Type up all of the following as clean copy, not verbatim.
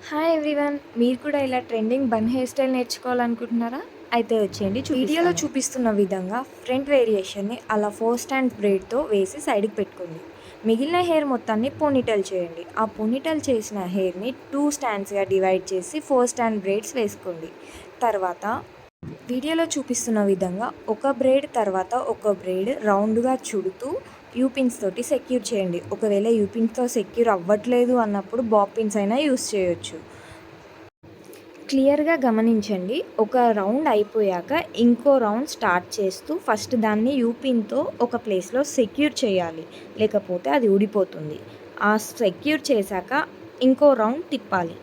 Hi everyone, మీరు కూడా ఇలా ట్రెండింగ్ బన్ హెయిర్ స్టైల్ నేర్చుకోవాలనుకుంటున్నారా? అయితే వచ్చేయండి, వీడియోలో చూపిస్తున్న విధంగా ఫ్రంట్ వేరియేషన్ని అలా 4 స్టాండ్ బ్రేడ్తో వేసి సైడ్కి పెట్టుకోండి. మిగిలిన హెయిర్ మొత్తాన్ని పోనీటైల్ చేయండి. ఆ పోనీటైల్ చేసిన హెయిర్ని 2 స్టాండ్స్గా డివైడ్ చేసి 4 స్టాండ్ బ్రేడ్స్ వేసుకోండి. తర్వాత వీడియోలో చూపిస్తున్న విధంగా ఒక బ్రేడ్ తర్వాత ఒక బ్రేడ్ రౌండ్గా చుడుతూ యూపిన్స్ తోటి సెక్యూర్ చేయండి. ఒకవేళ యూపిన్స్తో సెక్యూర్ అవ్వట్లేదు అన్నప్పుడు బాబ్ పిన్స్ అయినా యూస్ చేయొచ్చు. క్లియర్గా గమనించండి, ఒక రౌండ్ అయిపోయాక ఇంకో రౌండ్ స్టార్ట్ చేస్తూ ఫస్ట్ దాన్ని యూపిన్తో ఒక ప్లేస్లో సెక్యూర్ చేయాలి, లేకపోతే అది ఊడిపోతుంది. ఆ సెక్యూర్ చేశాక ఇంకో రౌండ్ తిప్పాలి.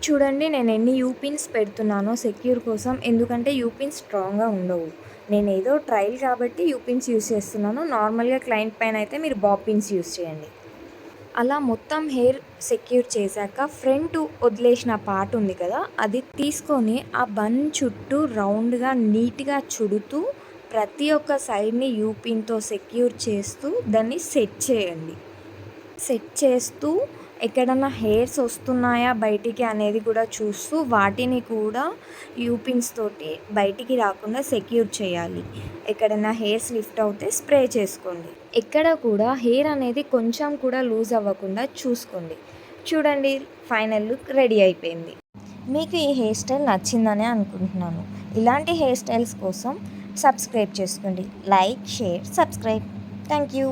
చూడండి, నేను ఎన్ని యూపిన్స్ పెడుతున్నానో సెక్యూర్ కోసం, ఎందుకంటే యూపిన్స్ స్ట్రాంగ్గా ఉండవు. నేను ఏదో ట్రయల్ కాబట్టి యూపిన్స్ యూస్ చేస్తున్నాను. నార్మల్గా క్లయింట్ పైన అయితే మీరు బాబ్ పిన్స్ యూస్ చేయండి. అలా మొత్తం హెయిర్ సెక్యూర్ చేశాక ఫ్రంట్ వదిలేసిన పార్ట్ ఉంది కదా, అది తీసుకొని ఆ బన్ చుట్టూ రౌండ్గా నీట్గా చుడుతూ ప్రతి ఒక్క సైడ్ని యూపిన్తో సెక్యూర్ చేస్తూ దాన్ని సెట్ చేయండి. సెట్ చేస్తూ ఎక్కడన్నా హెయిర్స్ వస్తున్నాయా బయటికి అనేది కూడా చూస్తూ వాటిని కూడా యూపిన్స్ తోటి బయటికి రాకుండా సెక్యూర్ చేయాలి. ఎక్కడైనా హెయిర్స్ లిఫ్ట్ అవుతే స్ప్రే చేసుకోండి. ఎక్కడ కూడా హెయిర్ అనేది కొంచెం కూడా లూజ్ అవ్వకుండా చూసుకోండి. చూడండి, ఫైనల్ లుక్ రెడీ అయిపోయింది. మీకు ఈ హెయిర్ స్టైల్ నచ్చిందనే అనుకుంటున్నాను. ఇలాంటి హెయిర్ స్టైల్స్ కోసం సబ్స్క్రైబ్ చేసుకోండి. Like, share, subscribe. Thank you.